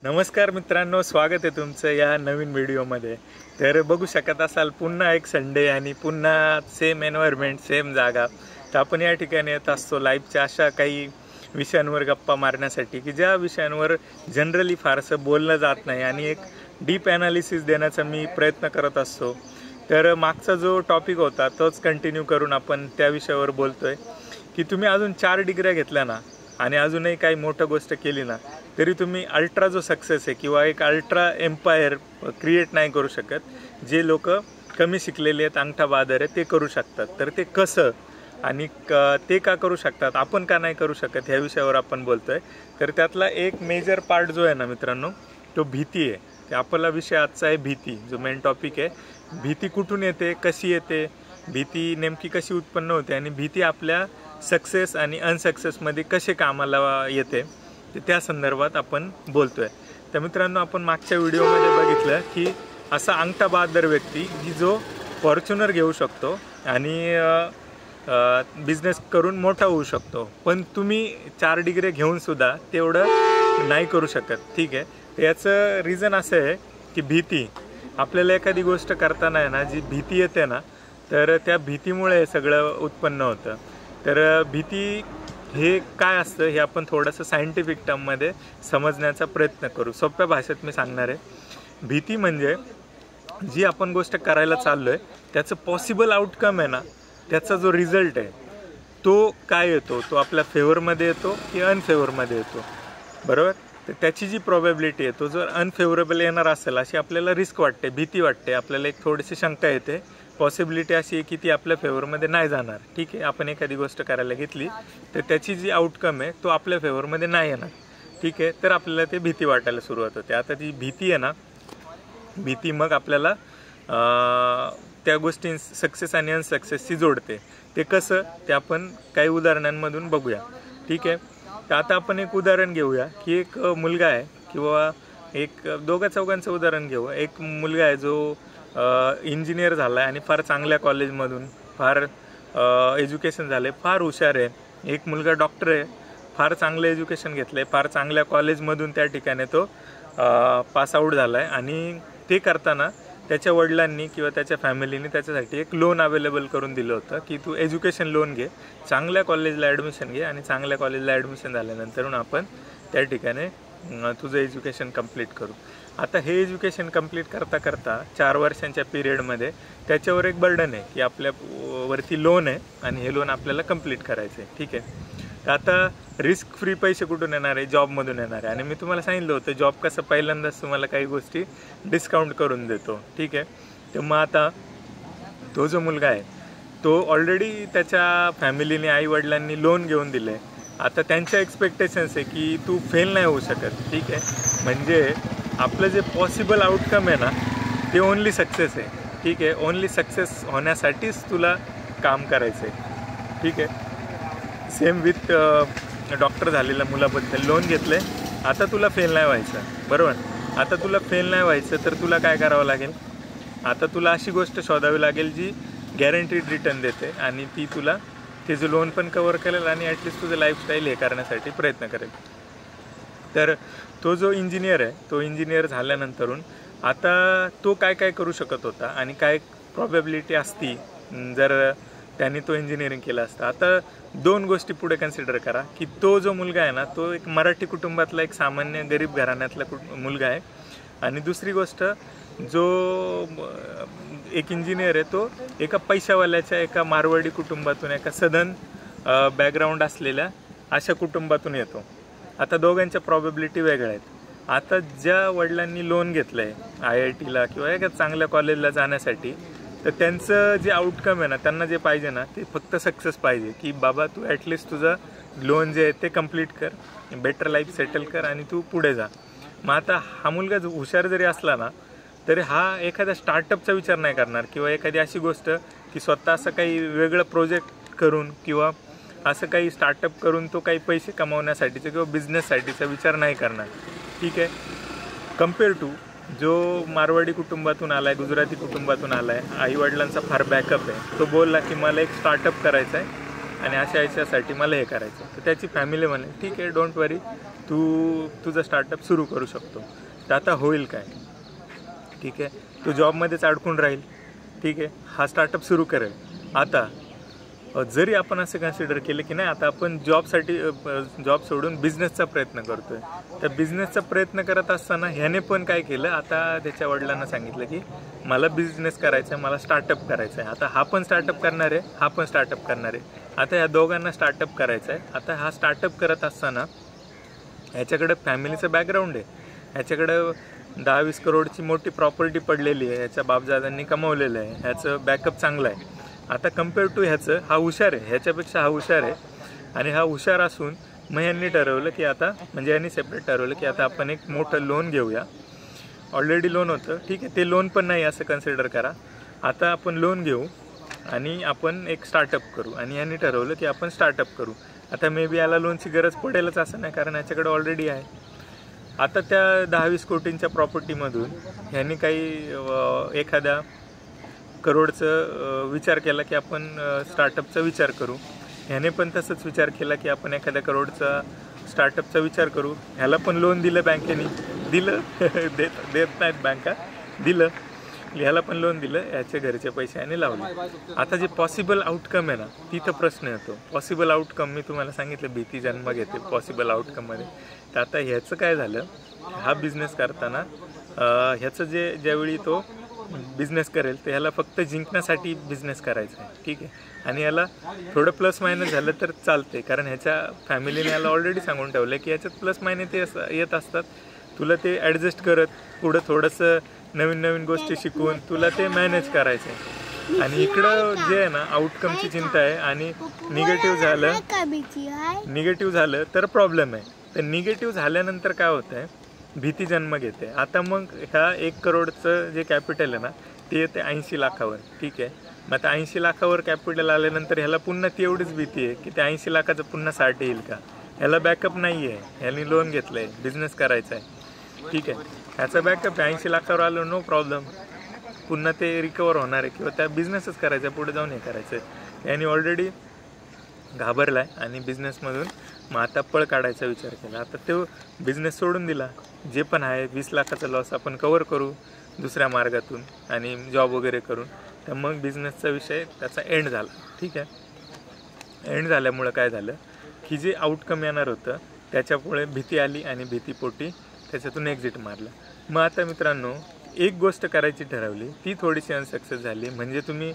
नमस्कार मित्रांनो, स्वागत आहे तुमचं या नवीन व्हिडिओमध्ये। तर बघू शकत असाल पुन्हा एक संडे आणि पुन्हा सेम एन्व्हायरमेंट, सेम जागा। तर आपण या ठिकाणी येत असतो लाईव्हच्या अशा काही विषयांवर गप्पा मारण्यासाठी की ज्या विषयांवर जनरली फारसं बोललं जात नाही आणि एक डीप ॲनालिसिस देण्याचा मी प्रयत्न करत असतो। तर मागचा जो टॉपिक होता तोच कंटिन्यू करून आपण त्या विषयावर बोलतोय की तुम्ही अजून 4 डिग्र्या घेतल्या ना आणि अजूनही काही मोठं गोष्ट केली ना तरी तुम्ही अल्ट्रा जो सक्सेस आहे किंवा एक अल्ट्रा एम्पायर क्रिएट नाही करू शकत। जे लोक कमी शिकलेले आहेत, अंगठा बहादर आहे, ते करू शकतात। तर ते कसं आणि ते का करू शकतात, आपण का नाही करू शकत, ह्या विषयावर आपण बोलतोय। तर त्यातला एक मेजर पार्ट जो आहे ना मित्रांनो, तो भीती आहे। ते आपला विषय आजचा आहे भीती, जो मेन टॉपिक आहे। भीती कुठून येते, कशी येते, भीती नेमकी कशी उत्पन्न होते आणि भीती आपल्या सक्सेस आणि अनसक्सेसमध्ये कसे कामाला येते, तर त्या संदर्भात आपण बोलतोय। तर मित्रांनो, आपण मागच्या व्हिडिओमध्ये बघितलं की असा अंगठा बहादर व्यक्ती की जो फॉर्च्युनर घेऊ शकतो आणि बिझनेस करून मोठा होऊ शकतो, पण तुम्ही 4 डिग्री घेऊन सुद्धा तेवढं नाही करू शकत। ठीक आहे, तर याचं रिझन असं आहे की भीती आपल्याला एखादी गोष्ट करताना आहे ना, जी भीती येते ना, तर त्या भीतीमुळे सगळं उत्पन्न होतं। तर भीती हे काय असतं हे आपण थोडंसं सायंटिफिक टर्ममध्ये समजण्याचा प्रयत्न करू। सोप्या भाषेत मी सांगणार आहे। भीती म्हणजे जी आपण गोष्ट करायला चाललो आहे त्याचं पॉसिबल आउटकम आहे ना, त्याचा जो रिझल्ट आहे तो काय येतो, तो आपल्या फेवरमध्ये येतो की अनफेवरमध्ये येतो, बरोबर। तर त्याची जी प्रॉबॅबिलिटी आहे, तो जर अनफेवरेबल येणार असेल अशी आपल्याला रिस्क वाटते, भीती वाटते, आपल्याला एक थोडीशी शंका येते। पॉसिबिलिटी अशी आहे की ती आपल्या फेवरमध्ये नाही जाणार। ठीक आहे, आपण एखादी गोष्ट करायला घेतली तर त्याची जी आउटकम आहे तो आपल्या फेवरमध्ये नाही येणार। ठीक आहे, तर आपल्याला ते भीती वाटायला सुरुवात होते। आता ती भीती आहे ना, भीती मग आपल्याला त्या गोष्टी सक्सेस आणि अनसक्सेसशी जोडते। ते कसं, ते आपण काही उदाहरणांमधून बघूया। ठीक आहे, तर आता आपण एक उदाहरण घेऊया की एक मुलगा आहे किंवा एक दोघा चौघांचं उदाहरण घेऊ। एक मुलगा आहे जो इंजिनियर झाला आहे आणि फार चांगल्या कॉलेजमधून, फार एज्युकेशन झाले, फार हुशार आहे। एक मुलगा डॉक्टर आहे, फार चांगलं एज्युकेशन घेतलं आहे, फार चांगल्या कॉलेजमधून त्या ठिकाणी तो पासआउट झाला आहे आणि ते करताना त्याच्या वडिलांनी किंवा त्याच्या फॅमिलीने त्याच्यासाठी एक लोन अवेलेबल करून दिलं होतं की तू एज्युकेशन लोन घे, चांगल्या कॉलेजला ॲडमिशन घे आणि चांगल्या कॉलेजला ॲडमिशन झाल्यानंतर आपण त्या ठिकाणी तुझं एज्युकेशन कंप्लीट करू। आता हे एज्युकेशन कंप्लीट करता करता 4 वर्षांच्या पिरियडमध्ये त्याच्यावर एक बर्डन आहे की आपल्यावरती लोन आहे आणि हे लोन आपल्याला कंप्लीट करायचं आहे। ठीक आहे, तर आता रिस्क फ्री पैसे कुठून येणार आहे, जॉबमधून येणार आहे। आणि मी तुम्हाला सांगितलं होतं जॉब कसं पहिल्यांदाच तुम्हाला काही गोष्टी डिस्काउंट करून देतो। ठीक आहे, तर मग आता तो जो मुलगा आहे तो ऑलरेडी त्याच्या फॅमिलीने, आईवडिलांनी लोन घेऊन दिलं आहे। आता त्यांच्या एक्सपेक्टेशन्स आहे की तू फेल नाही होऊ शकत। ठीक आहे, म्हणजे आपलं जे पॉसिबल आउटकम आहे ना ते ओनली सक्सेस आहे। ठीक आहे, ओनली सक्सेस होण्यासाठीच तुला काम करायचं आहे। ठीक आहे, सेम विथ डॉक्टर झालेल्या मुलाबद्दल लोन घेतलं आहे, आता तुला फेल नाही व्हायचं, बरोबर। आता तुला फेल नाही व्हायचं तर तुला काय करावं लागेल, आता तुला अशी गोष्ट शोधावी लागेल जी गॅरंटीड रिटर्न देते आणि ती तुला त्याचं लोन पण कवर करेल आणि ॲटलिस्ट तुझं लाईफस्टाईल हे करण्यासाठी प्रयत्न करेल। तर तो जो इंजिनियर आहे, तो इंजिनियर झाल्यानंतरून आता तो काय काय करू शकत होता आणि काय प्रॉबॅबिलिटी असती जर त्यांनी तो इंजिनिअरिंग केलं असतं। आता 2 गोष्टी पुढे कन्सिडर करा की तो जो मुलगा आहे ना तो एक मराठी कुटुंबातला एक सामान्य गरीब घराण्यातला मुलगा आहे आणि दुसरी गोष्ट जो एक इंजिनियर आहे तो एका पैशावाल्याच्या, एका मारवाडी कुटुंबातून, एका सदन बॅकग्राऊंड असलेल्या अशा कुटुंबातून येतो। आता दोघांच्या प्रॉबॅबिलिटी वेगळ्या आहेत। आता ज्या वडिलांनी लोन घेतलं आहे IITला किंवा एका चांगल्या कॉलेजला जाण्यासाठी, तर त्यांचं जे आउटकम आहे ना, त्यांना जे पाहिजे ना ते फक्त सक्सेस पाहिजे की बाबा तू ॲटलिस्ट तुझं लोन जे आहे ते कंप्लीट कर, बेटर लाईफ सेटल कर आणि तू पुढे जा। मग आता हा मुलगा जो हुशार जरी असला ना तरी हा एखाद्या स्टार्टअपचा विचार नाही करणार किंवा एखादी अशी गोष्ट की स्वतः असं काही वेगळं प्रोजेक्ट करून किंवा असं काही स्टार्टअप करून तो काही पैसे कमावण्यासाठीचा किंवा बिझनेससाठीचा विचार नाही करणार। ठीक आहे, कम्पेअर टू जो मारवाडी कुटुंबातून आला आहे, गुजराती कुटुंबातून आला आहे, आईवडिलांचा फार बॅकअप आहे, तो बोलला की मला एक स्टार्टअप करायचं आहे आणि अशा याच्यासाठी मला हे करायचं। तर त्याची फॅमिली म्हणे ठीक आहे, डोंट वरी, तू तुझं स्टार्टअप सुरू करू शकतो. तर आता होईल काय, ठीक आहे, तू जॉबमध्येच अडकून राहील, ठीक आहे, हा स्टार्टअप सुरू करेल. आता जरी आपण असं कन्सिडर केलं की नाही आता आपण जॉब सोडून बिझनेसचा प्रयत्न करतोय, तर बिझनेसचा प्रयत्न करत असताना ह्याने पण काय केलं, आता त्याच्या वडिलांना सांगितलं की मला बिझनेस करायचा आहे, मला स्टार्टअप करायचं आहे. आता हा पण स्टार्टअप करणार आहे, हा पण स्टार्टअप करणार आहे. आता ह्या दोघांना स्टार्टअप करायचं आहे. आता हा स्टार्टअप करत असताना ह्याच्याकडे फॅमिलीचं बॅकग्राऊंड आहे, ह्याच्याकडं 10-20 करोडची मोठी प्रॉपर्टी पडलेली आहे, ह्याच्या बापदादांनी कमवलेलं आहे, ह्याचं बॅकअप चांगलं आहे. आता कम्पेअर टू ह्याचं हा हुशार आहे, ह्याच्यापेक्षा हा हुशार आहे. आणि हा हुशार असून मग यांनी ठरवलं की आता म्हणजे यांनी सेपरेट ठरवलं की आता आपण एक मोठं लोन घेऊया. ऑलरेडी लोन होतं, ठीक आहे, ते लोन पण नाही असं कन्सिडर करा. आता आपण लोन घेऊ आणि आपण एक स्टार्टअप करू. आणि यांनी ठरवलं की आपण स्टार्टअप करू. आता मे बी याला लोनची गरज पडेलच असं नाही, कारण याच्याकडे ऑलरेडी आहे. आता त्या 10-20 कोटींच्या प्रॉपर्टीमधून ह्यांनी काही एखाद्या करोडचं विचार केला की आपण स्टार्टअपचा विचार करू. ह्याने पण तसंच विचार केला की आपण एखाद्या करोडचा स्टार्टअपचा विचार करू. ह्याला पण लोन दिलं बँकेने, दिलं देत नाहीत बँका, दिलं. ह्याला पण लोन दिलं, ह्याचे घरचे पैसे आणि लावले. आता जे पॉसिबल आउटकम आहे ना, तिथं प्रश्न येतो. पॉसिबल आउटकम मी तुम्हाला सांगितलं, भीती जन्म घेते पॉसिबल आउटकममध्ये. तर आता ह्याचं काय झालं, हा बिझनेस करताना ह्याचं ज्यावेळी तो बिझनेस करेल तर ह्याला फक्त जिंकण्यासाठी बिझनेस करायचा आहे, ठीक आहे. आणि याला थोडं प्लस मायनस झालं तर चालते, कारण ह्याच्या फॅमिलीने याला ऑलरेडी सांगून ठेवलं की ह्याच्यात प्लस मायनस ते येत असतात. तुला ते ॲडजस्ट करत पुढं थोडंसं नवीन नवीन गोष्टी शिकवून तुला ते मॅनेज करायचं आहे. आणि इकडं जे आहे ना आउटकमची चिंता आहे. आणि निगेटिव्ह झालं तर प्रॉब्लेम आहे. तर निगेटिव्ह झाल्यानंतर काय होतं आहे, भीती जन्म घेते. आता मग ह्या 1 करोडचं जे कॅपिटल आहे ना ते येते 80 लाखावर, ठीक आहे. मग आता 80 लाखावर कॅपिटल आल्यानंतर ह्याला पुन्हा ती एवढीच भीती आहे की त्या 80 लाखाचं पुन्हा 60 येईल का. ह्याला बॅकअप नाही आहे, ह्यानी लोन घेतलं आहे, बिझनेस करायचा आहे, ठीक आहे. ह्याचा बॅकअप 80 लाखावर आलं, नो प्रॉब्लेम, पुन्हा ते रिकवर होणार आहे किंवा त्या बिझनेसच करायचा आहे, पुढे जाऊन हे करायचं आहे. यांनी ऑलरेडी घाबरला आहे आणि बिझनेसमधून मग आता पळ काढायचा विचार केला. आता तो बिझनेस सोडून दिला. जे पण आहे 20 लाखाचा लॉस आपण कवर करू दुसऱ्या मार्गातून आणि जॉब वगैरे करून. तर मग बिझनेसचा विषय त्याचा एंड झाला, ठीक आहे. एंड झाल्यामुळं काय झालं की जे आउटकम येणार होतं त्याच्यामुळे भीती आली आणि भीतीपोटी त्याच्यातून एक्झिट मारलं. मग आता मित्रांनो एक गोष्ट करायची ठरवली, ती थोडीशी अनसक्सेस झाली. म्हणजे तुम्ही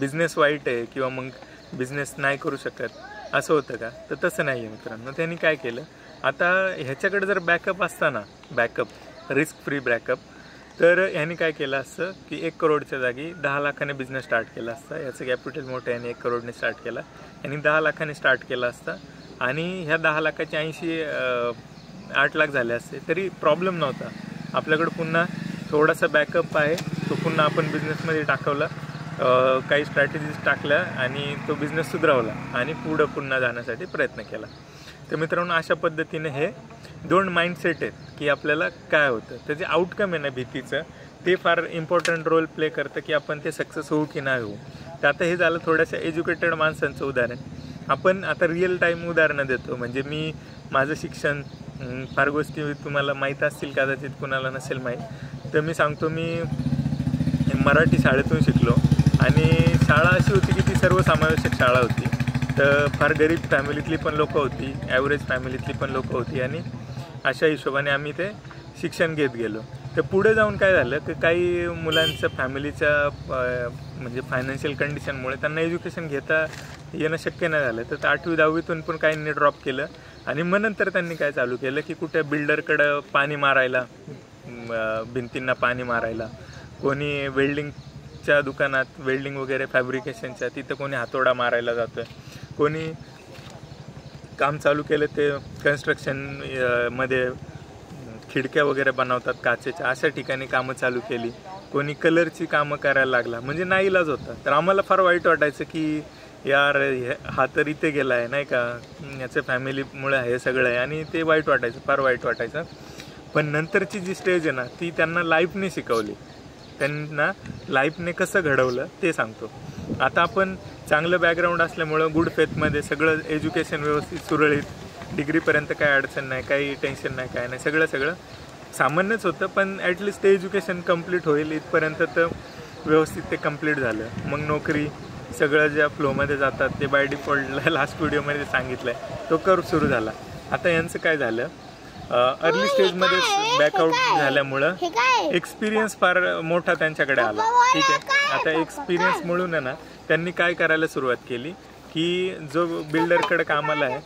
बिझनेस वाईट आहे किंवा मग बिझनेस नाही करू शकत असं होतं का, तर तसं नाही आहे मित्रांनो. त्यांनी काय केलं, आता ह्याच्याकडे जर बॅकअप असताना, बॅकअप रिस्क फ्री बॅकअप, तर ह्यांनी काय केलं असतं की 1 करोडच्या जागी 10 लाखाने बिझनेस स्टार्ट केला असता. याचं कॅपिटल मोठं याने 1 करोडने स्टार्ट केला, यांनी 10 लाखाने स्टार्ट केला असता. आणि ह्या 10 लाखाचे 8 लाख झाले असते तरी प्रॉब्लेम नव्हता. आपल्याकडं पुन्हा थोडासा बॅकअप आहे, तो पुन्हा आपण बिझनेसमध्ये टाकवला, काही स्ट्रॅटेजीज टाकल्या आणि तो बिझनेस सुधारवला आणि पुढं पुन्हा जाण्यासाठी प्रयत्न केला. तर मित्रांनो अशा पद्धतीने हे 2 माइंडसेट आहेत की आपल्याला काय होतं, त्याचे आउटकम आहे ना भीतीचं, ते फार इम्पॉर्टंट रोल प्ले करतं की आपण ते सक्सेस होऊ की नाही होऊ. तर आता हे झालं थोड्याशा एज्युकेटेड माणसांचं उदाहरण. आपण आता रिअल टाईम उदाहरणं देतो. म्हणजे मी माझं शिक्षण, फार गोष्टी तुम्हाला माहीत असतील कदाचित, कुणाला नसेल माहीत. तर मी सांगतो, मी मराठी शाळेतून शिकलो आणि शाळा अशी होती की ती सर्वसमावेशक शाळा होती. तर फार गरीब फॅमिलीतली पण लोकं होती, ॲव्हरेज फॅमिलीतली पण लोकं होती आणि अशा हिशोबाने आम्ही ते शिक्षण घेत गेलो. तर पुढे जाऊन काय झालं की काही मुलांचं फॅमिलीच्या म्हणजे फायनान्शियल कंडिशनमुळे त्यांना एज्युकेशन घेता येणं शक्य नाही झालं. तर 8वी 10वीतून पण काहींनी ड्रॉप केलं आणि मग नंतर त्यांनी काय चालू केलं की कुठे बिल्डरकडं पाणी मारायला, भिंतींना पाणी मारायला, कोणी वेल्डिंगच्या दुकानात वेल्डिंग वगैरे फॅब्रिकेशनच्या तिथं कोणी हातोडा मारायला जातं, कोणी काम चालू केलं ते कन्स्ट्रक्शन मध्ये खिडक्या वगैरे बनवतात काचेच्या, अशा ठिकाणी कामं चालू केली, कोणी कलरची कामं करायला लागला. म्हणजे नाईलाज होता. तर आम्हाला फार वाईट वाटायचं की यार हा तर इथे गेला आहे नाही का, याच्या फॅमिलीमुळे हे सगळं आहे. आणि ते वाईट वाटायचं, फार वाईट वाटायचं. पण नंतरची जी स्टेज आहे ना ती त्यांना लाईफने शिकवली, त्यांना लाईफने कसं घडवलं ते सांगतो. आता आपण चांगलं बॅकग्राऊंड असल्यामुळं गुड फेथमध्ये सगळं एज्युकेशन व्यवस्थित सुरळीत डिग्रीपर्यंत काय अडचण नाही, काही टेन्शन नाही, काय नाही, सगळं सामान्यच होतं. पण ॲटलिस्ट ते एज्युकेशन कंप्लीट होईल इथपर्यंत तर व्यवस्थित ते कंप्लीट झालं. मग नोकरी सगळं ज्या फ्लोमध्ये जातात ते बाय डिफॉल्ट लास्ट व्हिडिओमध्ये सांगितलं आहे तो कर्व सुरू झाला. आता यांचं काय झालं, अर्ली स्टेजमध्ये बॅकआउट झाल्यामुळं एक्सपिरियन्स फार मोठा त्यांच्याकडे आला. ठीक आहे, आता एक्सपिरियन्स मिळून ना त्यांनी काय करायला सुरुवात केली की जो बिल्डरकडे कामाला आहे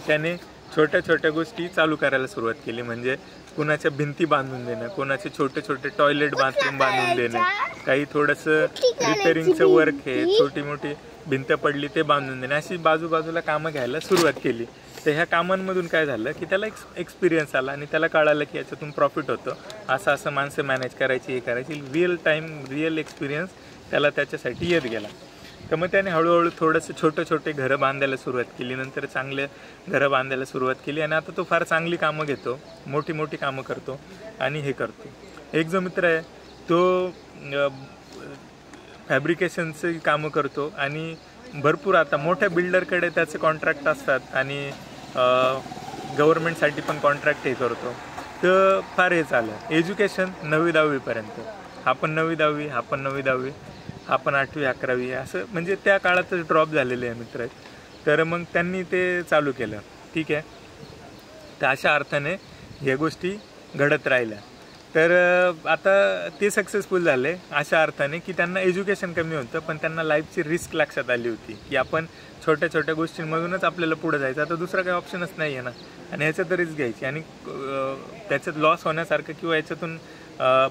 त्याने छोट्या छोट्या गोष्टी चालू करायला सुरुवात केली. म्हणजे कुणाच्या भिंती बांधून देणं, कोणाचे छोटे छोटे टॉयलेट बाथरूम बांधून देणं, काही थोडंसं रिपेअरिंगचं वर्क आहे, छोटी मोठी भिंत पडली ते बांधून देणे, अशी बाजूबाजूला कामं घ्यायला सुरुवात केली. तर ह्या कामांमधून काय झालं की त्याला एक्सपिरियन्स आला आणि त्याला कळालं की याच्यातून प्रॉफिट होतं, असं माणसं मॅनेज करायची, हे करायची. रिअल एक्सपिरियन्स त्याला त्याच्यासाठी येत गेला. तर मग त्याने हळूहळू थोडंसं छोटे घरं बांधायला सुरुवात केली, नंतर चांगले घरं बांधायला सुरुवात केली आणि आता तो फार चांगली कामं घेतो, मोठी कामं करतो आणि हे करतो. एक जो मित्र आहे तो फॅब्रिकेशनचं कामं करतो आणि भरपूर आता मोठ्या बिल्डरकडे त्याचे कॉन्ट्रॅक्ट असतात आणि गव्हर्नमेंटसाठी पण कॉन्ट्रॅक्ट हे करतो. तर फार हे चाललं. एज्युकेशन 9वी-10वीपर्यंत, आपण 9वी-10वी, आपण 8वी-11वी, असं म्हणजे त्या काळातच ड्रॉप झालेले आहे मित्र आहेत. तर मग त्यांनी ते चालू केलं. ठीक आहे, तर अशा अर्थाने ह्या गोष्टी घडत राहिल्या. तर आता ते सक्सेसफुल झाले अशा अर्थाने की त्यांना एज्युकेशन कमी होतं पण त्यांना लाईफची रिस्क लक्षात आली होती की आपण छोट्या गोष्टींमधूनच आपल्याला पुढे जायचं, आता दुसरा काही ऑप्शनच नाही आहे ना, आणि ह्याच्यात रिस्क घ्यायची आणि त्याच्यात लॉस होण्यासारखं किंवा याच्यातून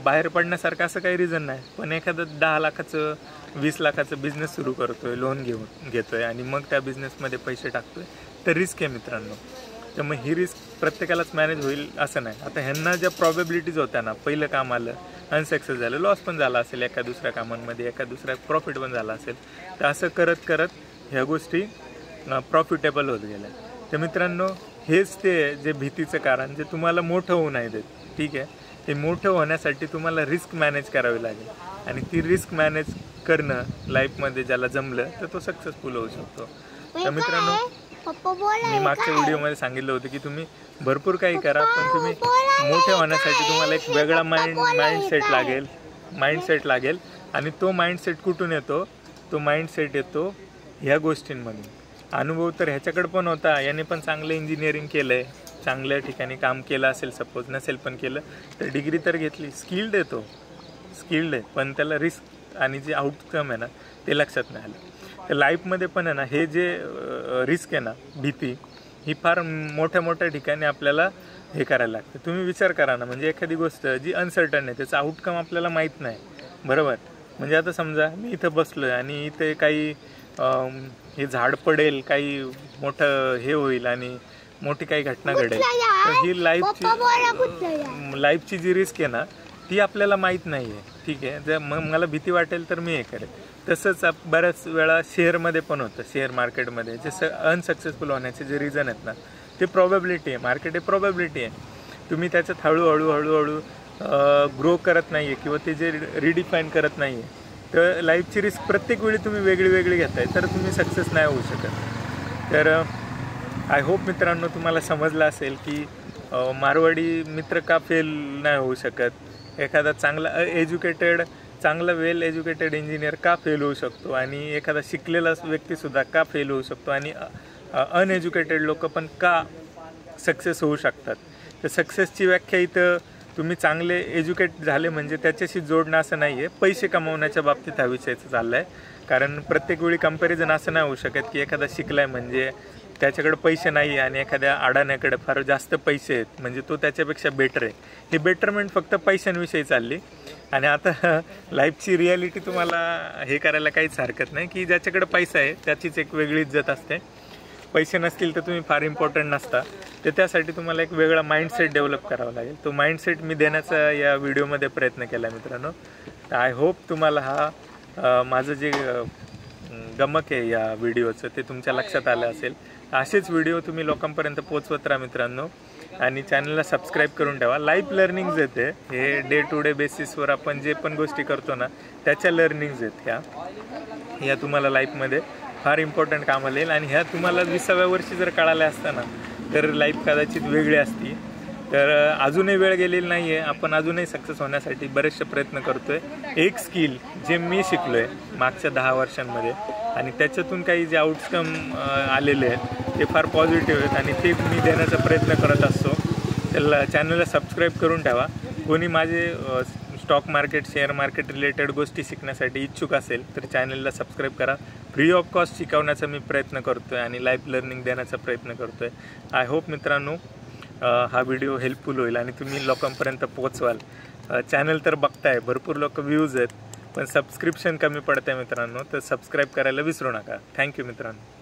बाहेर पडण्यासारखं असं काही रिझन नाही. पण एखादं 10 लाखाचं 20 लाखाचं बिझनेस सुरू करतोय, लोन घेतोय आणि मग त्या बिझनेसमध्ये पैसे टाकतोय, तर रिस्क आहे मित्रांनो. तर मग ही रिस्क प्रत्येकालाच मॅनेज होईल असं नाही. आता ह्यांना ज्या प्रॉबेबिलिटीज होत्या ना, पहिलं काम आलं, अनसक्सेस झालं, लॉस पण झाला असेल एका दुसऱ्या कामांमध्ये, एका दुसऱ्या प्रॉफिट पण झाला असेल, तर असं करत ह्या गोष्टी प्रॉफिटेबल होत गेल्या. तर मित्रांनो, हेच ते जे भीतीचं कारण जे तुम्हाला मोठं होऊ नाही देत. ठीक आहे, ते मोठं होण्यासाठी तुम्हाला रिस्क मॅनेज करावी लागेल आणि ती रिस्क मॅनेज करणं लाईफमध्ये ज्याला जमलं तर तो सक्सेसफुल होऊ शकतो. तर मित्रांनो, मी मागच्या व्हिडिओमध्ये सांगितलं होतं की तुम्ही भरपूर काही करा पण तुम्ही मोठे होण्यासाठी तुम्हाला एक वेगळा माइंडसेट लागेल आणि तो माइंडसेट कुठून येतो? तो माइंडसेट येतो ह्या गोष्टींमधून. अनुभव तर ह्याच्याकडे पण होता, याने पण चांगलं इंजिनिअरिंग केलं आहे, चांगल्या ठिकाणी काम केलं असेल, सपोज नसेल पण केलं तर डिग्री तर घेतली, स्किल्ड आहे, पण त्याला रिस्क आणि जे आउटकम आहे ना ते लक्षात नाही आलं. तर लाईफमध्ये पण आहे ना, हे जे रिस्क आहे ना, भीती, ही फार मोठ्या ठिकाणी आपल्याला हे करायला लागतं. तुम्ही विचार करा ना, म्हणजे एखादी गोष्ट जी अनसर्टन आहे, त्याचा आउटकम आपल्याला माहीत नाही, बरोबर? म्हणजे आता समजा मी इथं बसलो आहे आणि इथे काही हे झाड पडेल, काही मोठं हे होईल आणि मोठी काही घटना घडेल, तर ही लाईफची जी रिस्क आहे ना ती आपल्याला माहीत नाही आहे. ठीक आहे, जर मग मला भीती वाटेल तर मी हे करेल. तसंच बऱ्याच वेळा शेअरमध्ये पण होतं, शेअर मार्केटमध्ये जे अनसक्सेसफुल होण्याचे जे रिझन आहेत ना ते प्रॉबॅबिलिटी आहे, मार्केट हे प्रॉबॅबिलिटी आहे. तुम्ही त्याच्यात हळूहळू ग्रो करत नाही आहे किंवा ते जे रिडिफाईन करत नाही आहे, तर लाईफची रिस्क प्रत्येक वेळी तुम्ही वेगळी घेताय तर तुम्ही सक्सेस नाही होऊ शकत. तर आय होप मित्रांनो तुम्हाला समजलं असेल की मारवाडी मित्र का फेल नाही होऊ शकत, एखादा चांगला वेल एज्युकेटेड इंजिनियर का फेल होऊ शकतो आणि एखादा शिकलेला व्यक्तीसुद्धा का फेल होऊ शकतो आणि अनएज्युकेटेड लोक पण का सक्सेस होऊ शकतात. तर सक्सेसची व्याख्या इथं तुम्ही चांगले एज्युकेट झाले म्हणजे त्याच्याशी जोडणं असं नाही आहे. पैसे कमवण्याच्या बाबतीत हा विषयचं चालला आहे, कारण प्रत्येक वेळी कंपॅरिझन असं नाही होऊ शकत की एखादा शिकला आहे म्हणजे त्याच्याकडे पैसे नाही आणि एखाद्या अडाण्याकडे फार जास्त पैसे आहेत म्हणजे तो त्याच्यापेक्षा बेटर आहे. ही बेटरमेंट फक्त पैशांविषयी चालली आणि आता लाईफची रियालिटी तुम्हाला हे करायला काहीच हरकत नाही की ज्याच्याकडे पैसा आहे त्याचीच एक वेगळी इज्जत असते. पैसे नसतील तर तुम्ही फार इम्पॉर्टंट नसता. तर त्यासाठी तुम्हाला एक वेगळा माइंडसेट डेव्हलप करावा लागेल. तो माइंडसेट मी देण्याचा या व्हिडिओमध्ये प्रयत्न केला मित्रांनो. तर आय होप तुम्हाला हा माझं जे गमक आहे या व्हिडिओचं ते तुमच्या लक्षात आलं असेल. असेच व्हिडिओ तुम्ही लोकांपर्यंत पोचवत राहा मित्रांनो आणि चॅनलला सबस्क्राईब करून ठेवा. लाईफ लर्निंग्ज येते हे डे टू डे बेसिसवर आपण जे पण गोष्टी करतो ना त्याच्या लर्निंग्ज आहेत ह्या तुम्हाला लाईफमध्ये फार इम्पॉर्टंट कामाला येईल आणि ह्या तुम्हाला 20व्या वर्षी जर कळाल्या असताना तर लाईफ कदाचित वेगळी असती. तर अजूनही वेळ गेलेली नाही आहे. आपण अजूनही सक्सेस होण्यासाठी बरेचसे प्रयत्न करतो आहे. एक स्किल जे मी शिकलो आहे मागच्या 10 वर्षांमध्ये आणि त्याच्यातून काही जे आउटकम आलेले आहेत ते फार पॉझिटिव्ह आहेत आणि ते मी देण्याचा प्रयत्न करत असतो. त्याला चॅनलला सबस्क्राईब करून ठेवा. कोणी माझे stock market share market related गोष्टी शिकण्यासाठी इच्छुक असेल तर चॅनलला सबस्क्राईब करा. फ्री ऑफ कॉस्ट शिकवण्याचा मी प्रयत्न करतो आहे आणि लाईफ लर्निंग देण्याचा प्रयत्न करतो आहे. आय होप मित्रांनो हा व्हिडिओ हेल्पफुल होईल आणि तुम्ही लोकांपर्यंत पोहोचवाल. चॅनल तर बघताय, भरपूर लोक व्ह्यूज आहेत, पण सबस्क्रिप्शन कमी पडतं आहे मित्रांनो, तर सबस्क्राईब करायला विसरू नका. थँक्यू मित्रांनो.